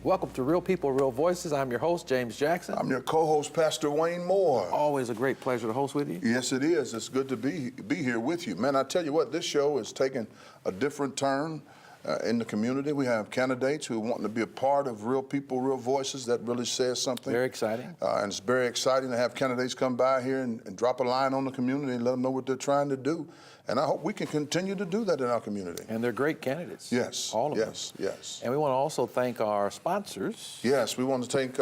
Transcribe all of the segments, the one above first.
Welcome to Real People, Real Voices. I'm your host, James Jackson. I'm your co-host, Pastor Wayne Moore. Always a great pleasure to host with you. Yes, it is. It's good to be here with you. Man, I tell you what, this show is taking a different turn in the community. We have candidates who want to be a part of Real People, Real Voices. That really says something. Very exciting. And it's very exciting to have candidates come by here and drop a line on the community and let them know what they're trying to do. And I hope we can continue to do that in our community. And they're great candidates. Yes. All of them. Yes. And we want to also thank our sponsors. Yes, we want to thank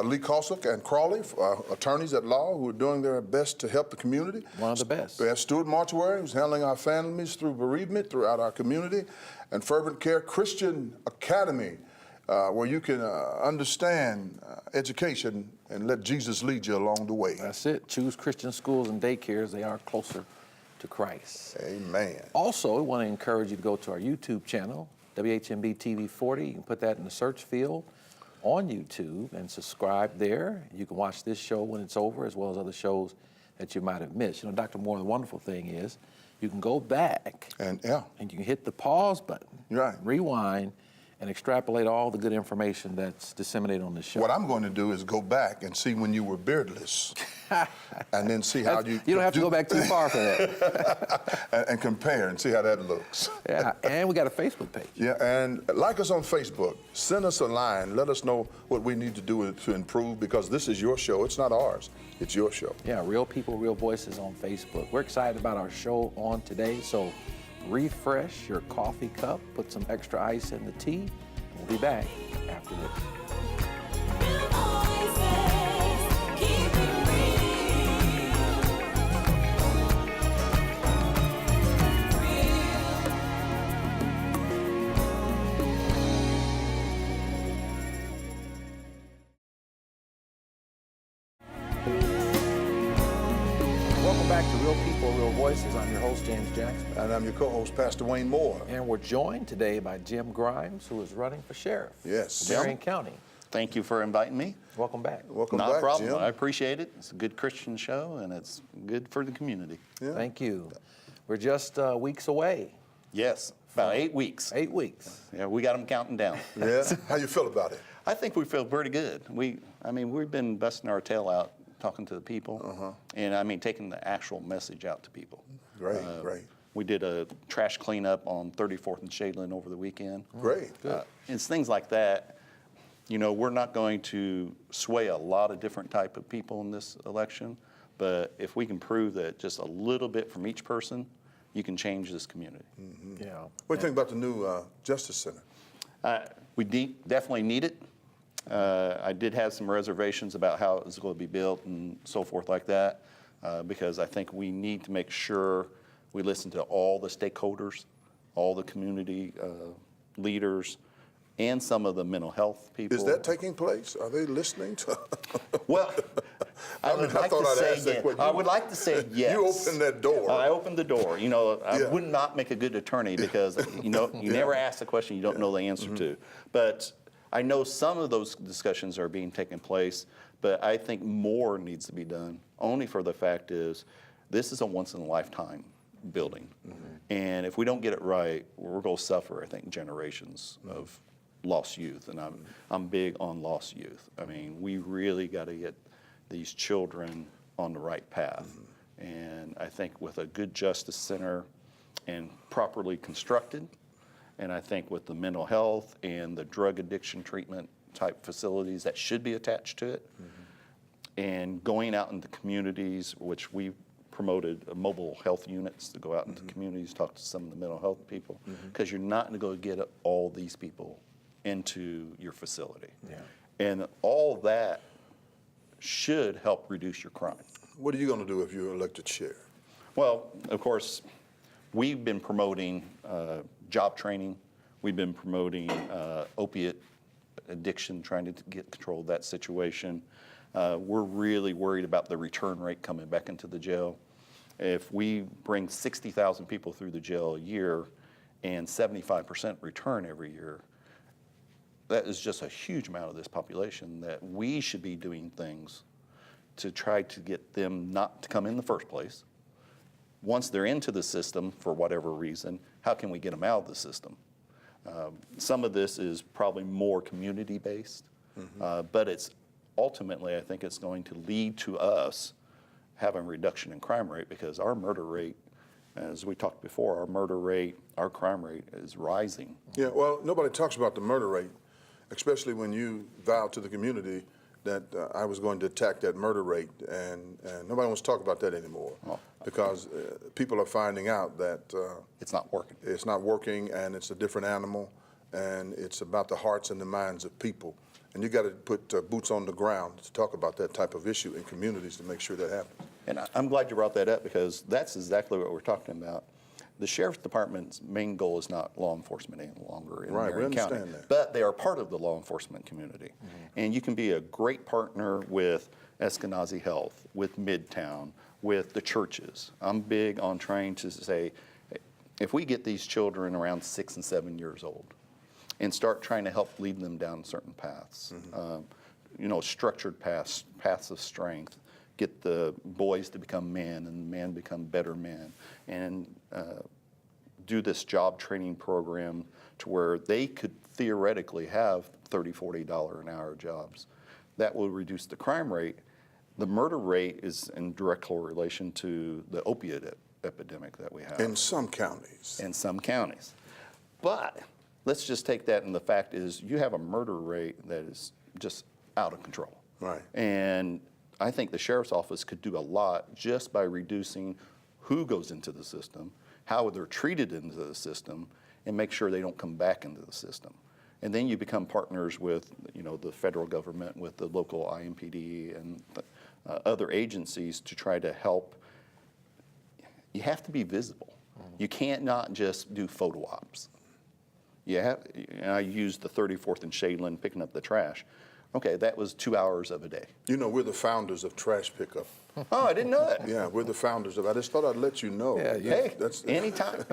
Lee Kosuk and Crawley, attorneys at law who are doing their best to help the community. One of the best. We have Stewart Mortuary, who's handling our families through bereavement throughout our community, and Fervent Care Christian Academy, where you can understand education and let Jesus lead you along the way. That's it. Choose Christian schools and daycares. They are closer to Christ. Amen. Also, we want to encourage you to go to our YouTube channel, WHMB TV 40. You can put that in the search field on YouTube and subscribe there. You can watch this show when it's over, as well as other shows that you might have missed. You know, Dr. Moore, the wonderful thing is you can go back and you can hit the pause button, right, rewind, and extrapolate all the good information that's disseminated on this show. What I'm going to do is go back and see when you were beardless, and then see how you... You don't have to go back too far for that. and compare and see how that looks. Yeah, and we got a Facebook page. Yeah, and like us on Facebook. Send us a line. Let us know what we need to do to improve, because this is your show. It's not ours. It's your show. Yeah, Real People, Real Voices on Facebook. We're excited about our show on today, so refresh your coffee cup, put some extra ice in the tea, and we'll be back after this. Welcome back to Real People, Real Voices. I'm your host, James Jackson. And I'm your co-host, Pastor Wayne Moore. And we're joined today by Jim Grimes, who is running for sheriff. Yes. In Marion County. Thank you for inviting me. Welcome back. Welcome Not back, a problem. Jim. I appreciate it. It's a good Christian show, and it's good for the community. Yeah. Thank you. We're just weeks away. Yes, about 8 weeks. 8 weeks. Yeah, we got them counting down. Yeah. How you feel about it? I think we feel pretty good. We've been busting our tail out, talking to the people, and taking the actual message out to people. Great, great. We did a trash cleanup on 34th and Shadeland over the weekend. Great. It's things like that. You know, we're not going to sway a lot of different type of people in this election, but if we can prove that just a little bit from each person, you can change this community. Mm-hmm. Yeah. What do you think about the new Justice Center? We definitely need it. I did have some reservations about how it was going to be built and so forth like that, because I think we need to make sure we listen to all the stakeholders, all the community leaders, and some of the mental health people. Is that taking place? Are they listening to? Well, I would like to say yes. You opened that door. I opened the door. You know, I would not make a good attorney because, you know, you never ask the question you don't know the answer to. But I know some of those discussions are being taken place, but I think more needs to be done, only for the fact is this is a once-in-a-lifetime building. And if we don't get it right, we're going to suffer, I think, generations of lost youth. And I'm big on lost youth. I mean, we really got to get these children on the right path. And I think with a good justice center and properly constructed, and I think with the mental health and the drug addiction treatment type facilities that should be attached to it, and going out into communities, which we promoted mobile health units to go out into communities, talk to some of the mental health people, because you're not going to go get all these people into your facility. Yeah. And all that should help reduce your crime. What are you going to do if you're elected sheriff? Well, of course, we've been promoting job training. We've been promoting opiate addiction, trying to get control of that situation. We're really worried about the return rate coming back into the jail. If we bring 60,000 people through the jail a year and 75% return every year, that is just a huge amount of this population that we should be doing things to try to get them not to come in the first place. Once they're into the system, for whatever reason, how can we get them out of the system? Some of this is probably more community-based, but it's ultimately, I think it's going to lead to us having a reduction in crime rate, because our murder rate, as we talked before, our murder rate, our crime rate is rising. Yeah, well, nobody talks about the murder rate, especially when you vowed to the community that I was going to attack that murder rate, and nobody wants to talk about that anymore, because people are finding out that It's not working. it's not working, and it's a different animal, and it's about the hearts and the minds of people. And you got to put boots on the ground to talk about that type of issue in communities to make sure that happens. And I'm glad you brought that up, because that's exactly what we're talking about. The Sheriff's Department's main goal is not law enforcement any longer in Right, we Marion County, understand that. but they are part of the law enforcement community. And you can be a great partner with Eskenazi Health, with Midtown, with the churches. I'm big on trying to say, if we get these children around 6 and 7 years old and start trying to help lead them down certain paths, structured paths of strength, get the boys to become men and men become better men, and do this job training program to where they could theoretically have $30, $40 an hour jobs. That will reduce the crime rate. The murder rate is in direct correlation to the opiate epidemic that we have. In some counties. In some counties. But let's just take that, and the fact is you have a murder rate that is just out of control. Right. And I think the sheriff's office could do a lot just by reducing who goes into the system, how they're treated into the system, and make sure they don't come back into the system. And then you become partners with, the federal government, with the local IMPD and other agencies to try to help. You have to be visible. You can't not just do photo ops. I used the 34th and Shadeland picking up the trash. Okay, that was 2 hours of a day. We're the founders of trash pickup. Oh, I didn't know that. Yeah, we're the founders of. I just thought I'd let you know. Yeah, Hey, anytime.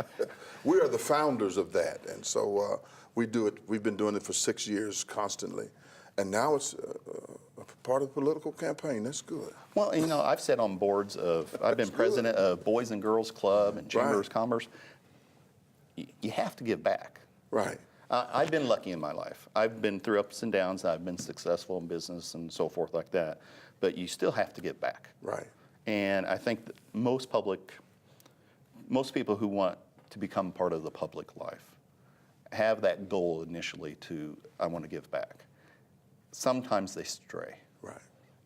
We are the founders of that, and so we do it. We've been doing it for 6 years constantly, and now it's a part of the political campaign. That's good. Well, I've sat on boards of. I've been president of Boys and Girls Club and Chamber of Commerce. You have to give back. Right. I've been lucky in my life. I've been through ups and downs. I've been successful in business and so forth like that. But you still have to give back. Right. And I think that most people who want to become part of the public life have that goal initially to, I want to give back. Sometimes they stray. Right.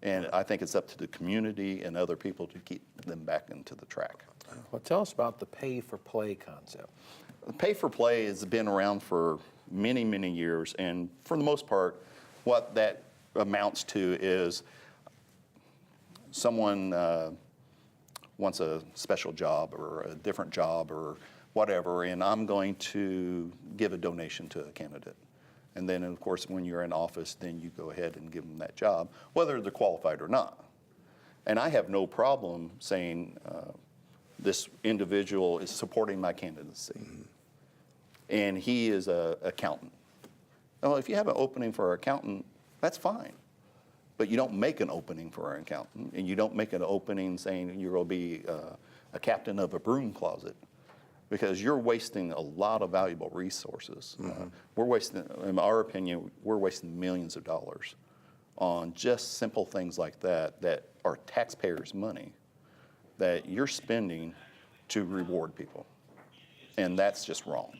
And I think it's up to the community and other people to keep them back into the track. Well, tell us about the pay-for-play concept. The pay-for-play has been around for many, many years, and for the most part, what that amounts to is someone wants a special job or a different job or whatever, and I'm going to give a donation to a candidate. And then, of course, when you're in office, then you go ahead and give them that job, whether they're qualified or not. And I have no problem saying this individual is supporting my candidacy. And he is an accountant. Well, if you have an opening for an accountant, that's fine. But you don't make an opening for an accountant, and you don't make an opening saying you're going to be a captain of a broom closet, because you're wasting a lot of valuable resources. We're wasting, in our opinion, we're wasting millions of dollars on just simple things like that are taxpayers' money that you're spending to reward people. And that's just wrong.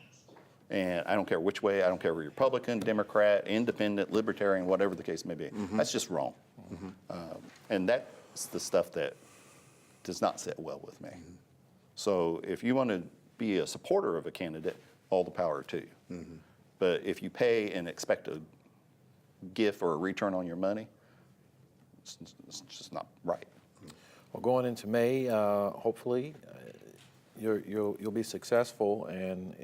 And I don't care which way, I don't care if you're Republican, Democrat, Independent, Libertarian, whatever the case may be. That's just wrong. And that's the stuff that does not sit well with me. So if you want to be a supporter of a candidate, all the power to you. But if you pay and expect a gift or a return on your money, it's just not right. Well, going into May, hopefully, you'll be successful, and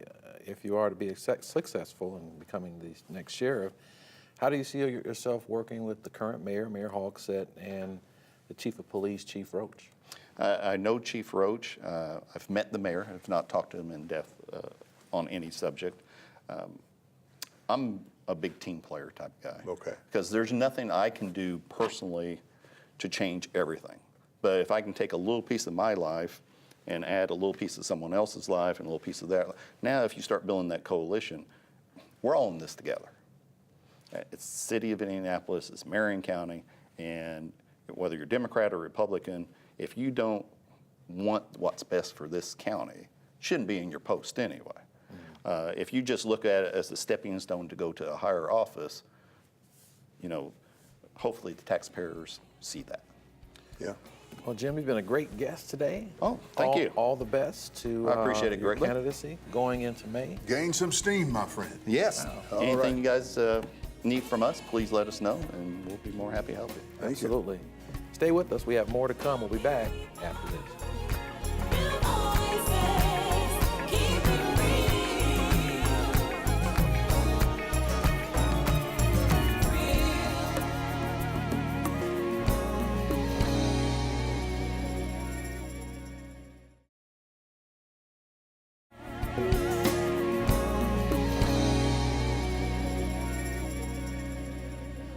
if you are to be successful in becoming the next sheriff, how do you see yourself working with the current mayor, Mayor Hogsett, and the chief of police, Chief Roach? I know Chief Roach. I've met the mayor. I've not talked to him in depth on any subject. I'm a big team player type guy. Okay. Because there's nothing I can do personally to change everything. But if I can take a little piece of my life and add a little piece of someone else's life and a little piece of that, now if you start building that coalition, we're all in this together. It's the city of Indianapolis, it's Marion County, and whether you're Democrat or Republican, if you don't want what's best for this county, it shouldn't be in your post anyway. If you just look at it as a stepping stone to go to a higher office, hopefully the taxpayers see that. Yeah. Well, Jim, you've been a great guest today. Oh, thank you. All the best to I appreciate it your greatly. candidacy going into May. Gain some steam, my friend. Yes. All Anything right. you guys need from us, please let us know, and we'll be more happy to help you. Thank you. Absolutely. Stay with us. We have more to come. We'll be back after this.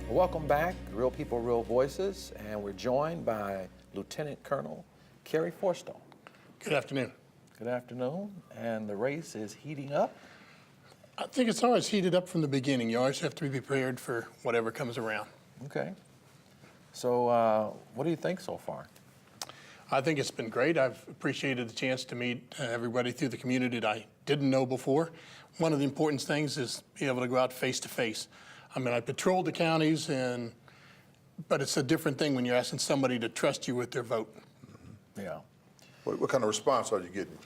Welcome back, Real People, Real Voices, and we're joined by Lieutenant Colonel Kerry Forstall. Good afternoon. Good afternoon, and the race is heating up. I think it's always heated up from the beginning. You always have to be prepared for whatever comes around. Okay. So what do you think so far? I think it's been great. I've appreciated the chance to meet everybody through the community that I didn't know before. One of the important things is being able to go out face to face. I mean, I patrolled the counties, but it's a different thing when you're asking somebody to trust you with their vote. Yeah. What kind of response are you getting?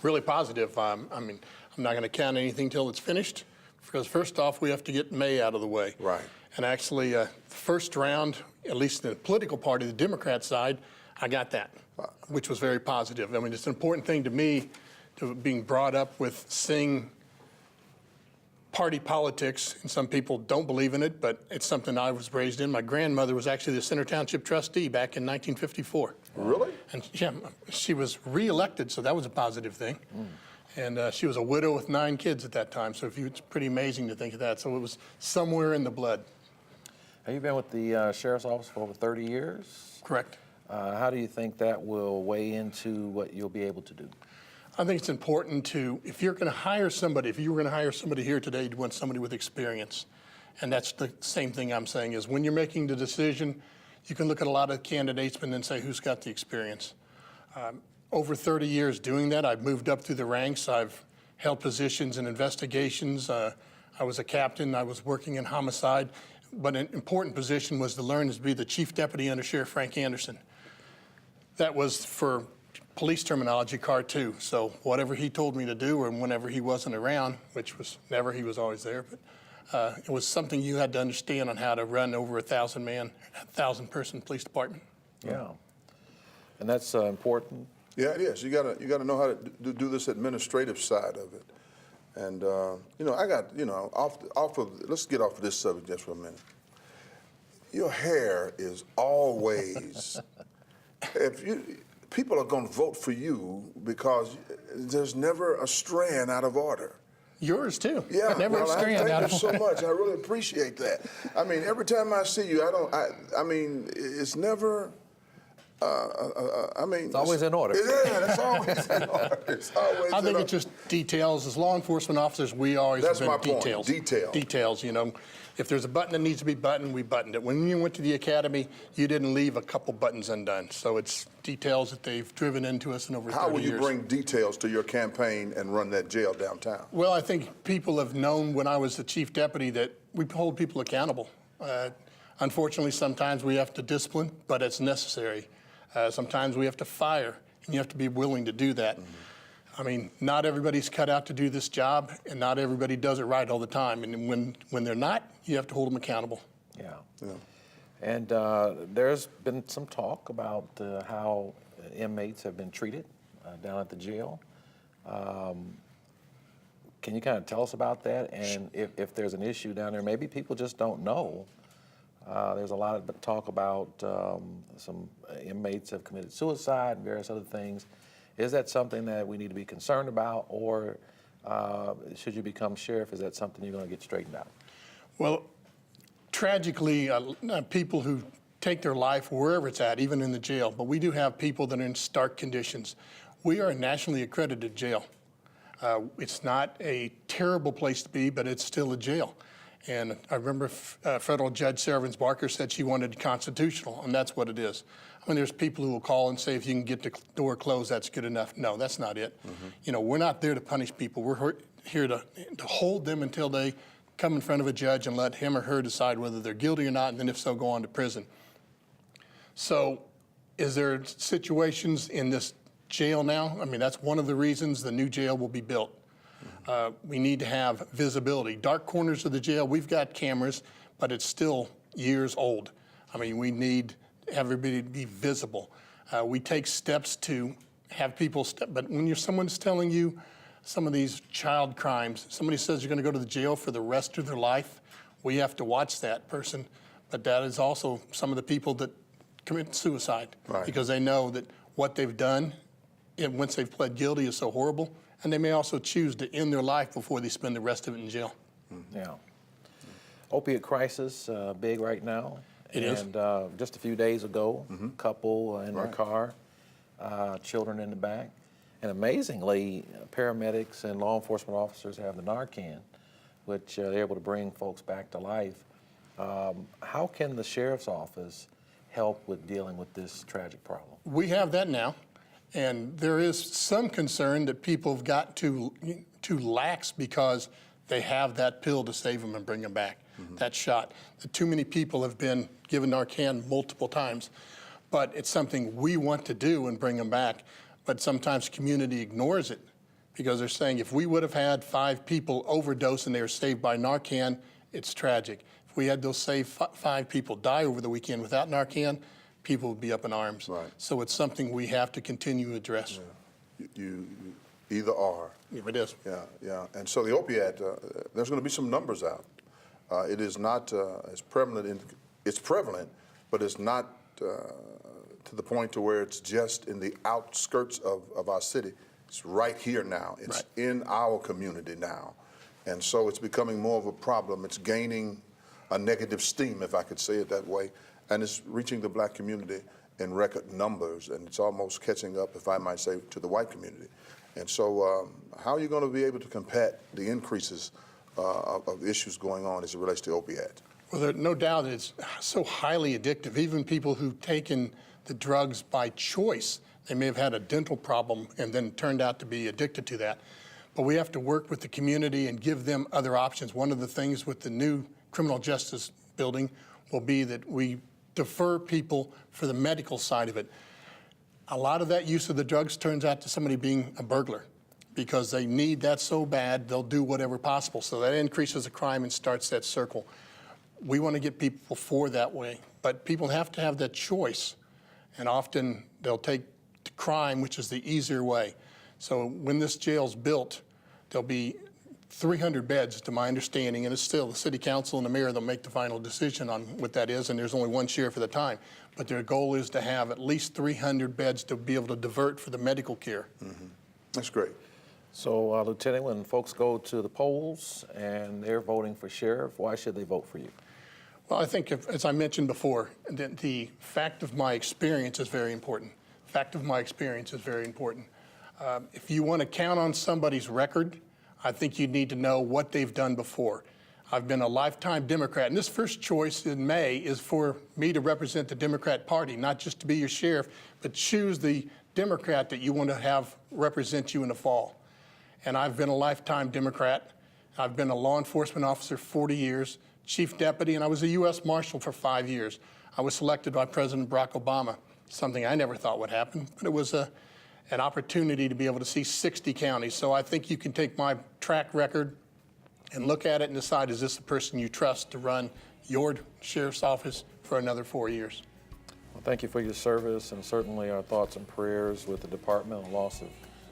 Really positive. I mean, I'm not going to count anything till it's finished, because first off, we have to get May out of the way. Right. And actually, the first round, at least in the political party, the Democrat side, I got that, which was very positive. I mean, it's an important thing to me, to being brought up with seeing party politics, and some people don't believe in it, but it's something I was raised in. My grandmother was actually the Center Township trustee back in 1954. Really? And yeah, she was reelected, so that was a positive thing. And she was a widow with 9 kids at that time, so it's pretty amazing to think of that. So it was somewhere in the blood. Have you been with the Sheriff's Office for over 30 years? Correct. How do you think that will weigh into what you'll be able to do? I think it's important to, if you're going to hire somebody, if you were going to hire somebody here today, you'd want somebody with experience. And that's the same thing I'm saying is when you're making the decision, you can look at a lot of candidates and then say, who's got the experience? Over 30 years doing that, I've moved up through the ranks. I've held positions in investigations. I was a captain. I was working in homicide. But an important position was to learn to be the chief deputy under Sheriff Frank Anderson. That was, for police terminology, car 2. So whatever he told me to do, or whenever he wasn't around, which was never, he was always there, but it was something you had to understand on how to run over 1,000-person police department. Yeah. And that's important. Yeah, it is. You gotta know how to do this administrative side of it. And I got let's get off of this subject just for a minute. Your hair is always people are going to vote for you because there's never a strand out of order. Yours too. Yeah, Never well, strand out thank of you so much. I really appreciate that. I mean, every time I see you, I mean, it's never. It's always in order. Yeah, it's always in order. It's always. I think in it's just details. As law enforcement officers, we always That's have my been point. details. Detail. Details, If there's a button that needs to be buttoned, we buttoned it. When you went to the academy, you didn't leave a couple buttons undone. So it's details that they've driven into us in over 30 years. How will you bring details to your campaign and run that jail downtown? Well, I think people have known when I was the chief deputy that we hold people accountable. Unfortunately, sometimes we have to discipline, but it's necessary. Sometimes we have to fire, and you have to be willing to do that. I mean, not everybody's cut out to do this job, and not everybody does it right all the time. And when they're not, you have to hold them accountable. Yeah. Yeah. And there's been some talk about how inmates have been treated down at the jail. Can you kind of tell us about that? And if there's an issue down there, maybe people just don't know. There's a lot of talk about some inmates have committed suicide and various other things. Is that something that we need to be concerned about, or should you become sheriff, is that something you're going to get straightened out? Well, tragically, people who take their life wherever it's at, even in the jail, but we do have people that are in stark conditions. We are a nationally accredited jail. It's not a terrible place to be, but it's still a jail. And I remember Federal Judge Sarah Vance Barker said she wanted constitutional, and that's what it is. I mean, there's people who will call and say, if you can get the door closed, that's good enough. No, that's not it. You know, we're not there to punish people. We're here to hold them until they come in front of a judge and let him or her decide whether they're guilty or not, and then if so, go on to prison. So is there situations in this jail now? I mean, that's one of the reasons the new jail will be built. We need to have visibility. Dark corners of the jail, we've got cameras, but it's still years old. I mean, we need everybody to be visible. We take steps to have people but when someone's telling you some of these child crimes, somebody says you're going to go to the jail for the rest of their life, we have to watch that person. But that is also some of the people that commit suicide because they know that what they've done, once they've pled guilty, is so horrible. And they may also choose to end their life before they spend the rest of it in jail. Yeah. Opiate crisis, big right now. It is. And just a few days ago, couple in their car, children in the back. And amazingly, paramedics and law enforcement officers have the Narcan, which they're able to bring folks back to life. How can the sheriff's office help with dealing with this tragic problem? We have that now. And there is some concern that people have got too lax because they have that pill to save them and bring them back, that shot. Too many people have been given Narcan multiple times, but it's something we want to do and bring them back. But sometimes community ignores it because they're saying if we would have had 5 people overdose and they were saved by Narcan, it's tragic. If we had those save 5 people die over the weekend without Narcan, people would be up in arms. Right. So it's something we have to continue to address. You either are. Yeah, it is. Yeah. And so the opiate, there's going to be some numbers out. It is not as prevalent. It's prevalent, but it's not to the point to where it's just in the outskirts of our city. It's right here now. It's in our community now. And so it's becoming more of a problem. It's gaining a negative steam, if I could say it that way. And it's reaching the black community in record numbers, and it's almost catching up, if I might say, to the white community. And so how are you going to be able to combat the increases of issues going on as it relates to opiates? Well, there's no doubt that it's so highly addictive. Even people who've taken the drugs by choice, they may have had a dental problem and then turned out to be addicted to that. But we have to work with the community and give them other options. One of the things with the new criminal justice building will be that we defer people for the medical side of it. A lot of that use of the drugs turns out to somebody being a burglar because they need that so bad, they'll do whatever possible. So that increases the crime and starts that circle. We want to get people for that way, but people have to have that choice. And often they'll take crime, which is the easier way. So when this jail's built, there'll be 300 beds, to my understanding, and it's still the city council and the mayor that'll make the final decision on what that is, and there's only one sheriff at a time. But their goal is to have at least 300 beds to be able to divert for the medical care. That's great. So, Lieutenant, when folks go to the polls and they're voting for sheriff, why should they vote for you? Well, I think, as I mentioned before, that the fact of my experience is very important. Fact of my experience is very important. If you want to count on somebody's record, I think you need to know what they've done before. I've been a lifetime Democrat, and this first choice in May is for me to represent the Democrat Party, not just to be your sheriff, but choose the Democrat that you want to have represent you in the fall. And I've been a lifetime Democrat. I've been a law enforcement officer 40 years, chief deputy, and I was a U.S. Marshal for 5 years. I was selected by President Barack Obama, something I never thought would happen, but it was an opportunity to be able to see 60 counties. So I think you can take my track record and look at it and decide, is this the person you trust to run your sheriff's office for another 4 years? Well, thank you for your service, and certainly our thoughts and prayers with the department on the loss of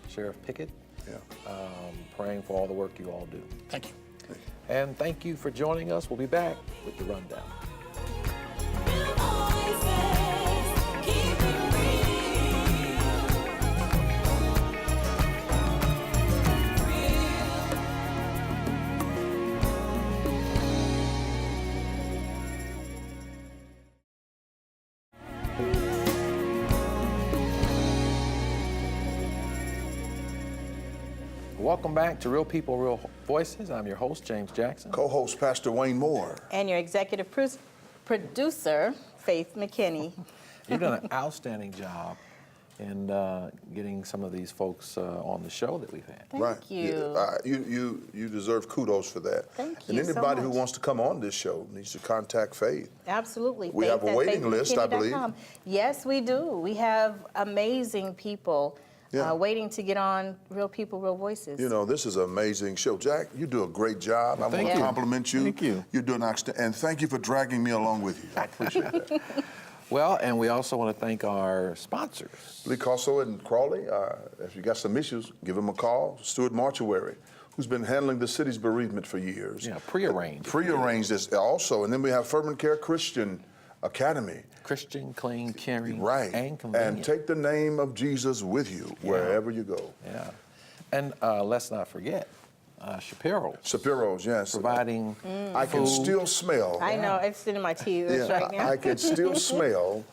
Sheriff Pickett. Praying for all the work you all do. Thank you. And thank you for joining us. We'll be back with the rundown. welcome back to Real People, Real Voices. I'm your host, James Jackson. Co-host Pastor Wayne Moore. And your executive producer, Faith McKinney. You've done an outstanding job in getting some of these folks on the show that we've had. Thank you. You deserve kudos for that. Thank And you so anybody who much. wants to come on this show needs to contact Faith. Absolutely. We have a waiting list, I believe. faith@faithmckinney.com. Yes, we do. We have amazing people Yeah. waiting to get on Real People, Real Voices. You know, this is an amazing show. Jack, you do a great job. I want thank to you. compliment you. Thank you. You're doing excellent. And thank you for dragging me along with you. I appreciate that. Well, and we also want to thank our sponsors. Lee Cosso and Crawley, if you got some issues, give them a call. Stuart Mortuary, who's been handling the city's bereavement for years. Yeah, prearranged. Prearranged this also. And then we have Fervent Care Christian Academy. Christian, clean, caring, Right. and convenient. And take the name of Jesus with you wherever you go. Yeah. And let's not forget Shapiro's. Shapiro's, yes. Providing I can food. still smell. I know, it's in my teeth right now. I can still smell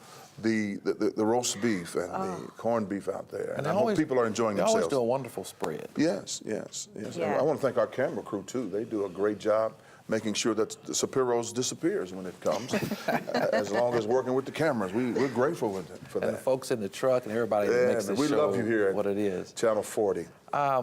the roast beef and the corned beef out there. And I hope people are enjoying they themselves. always do a wonderful spread. Yes. Yeah. I want to thank our camera crew too. They do a great job making sure that the Shapiro's disappears when it comes. As long as working with the cameras, we're grateful for And the that. folks in the truck and everybody that makes man, this we show love you here at what it is. Channel 40.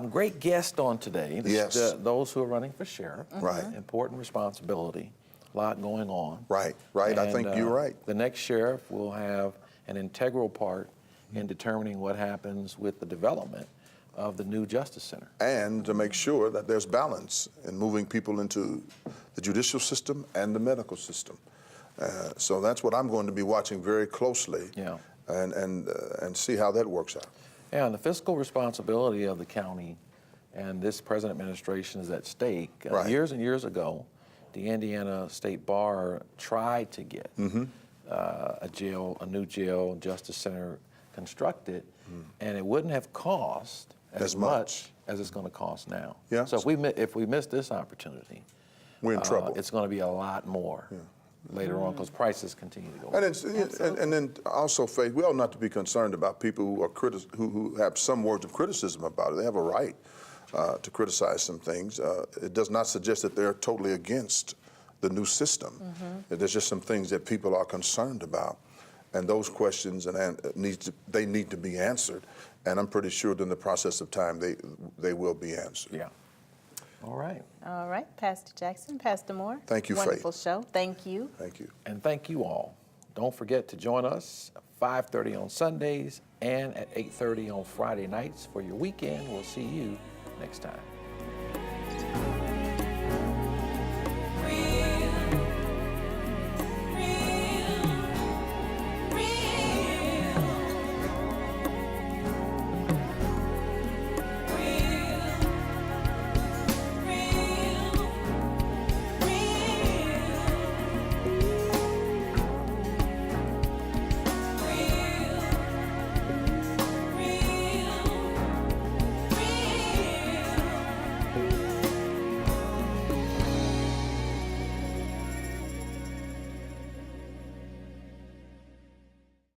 Great guest on today. Yes. Those who are running for sheriff. Right. Important responsibility. A lot going on. Right. I And, think you're right. The next sheriff will have an integral part in determining what happens with the development of the new Justice Center. And to make sure that there's balance in moving people into the judicial system and the medical system. So that's what I'm going to be watching very closely. Yeah. And see how that works out. Yeah, and the fiscal responsibility of the county and this present administration is at stake. Right. Years and years ago, the Indiana State Bar tried to get Mm-hmm. a new jail, Justice Center constructed, and it wouldn't have cost as As much. as it's going to cost now. Yeah. So if we miss this opportunity, We're in trouble. it's going to be a lot more later on because prices continue to go up. And then also, Faith, we ought not to be concerned about people who are who have some words of criticism about it. They have a right to criticize some things. It does not suggest that they're totally against the new system. There's just some things that people are concerned about, and those questions they need to be answered. And I'm pretty sure that in the process of time they will be answered. Yeah. All right. All right, Pastor Jackson, Pastor Moore. Thank you, Faith. Wonderful show. Thank you. Thank you. And thank you all. Don't forget to join us at 5:30 on Sundays and at 8:30 on Friday nights for your weekend. We'll see you next time.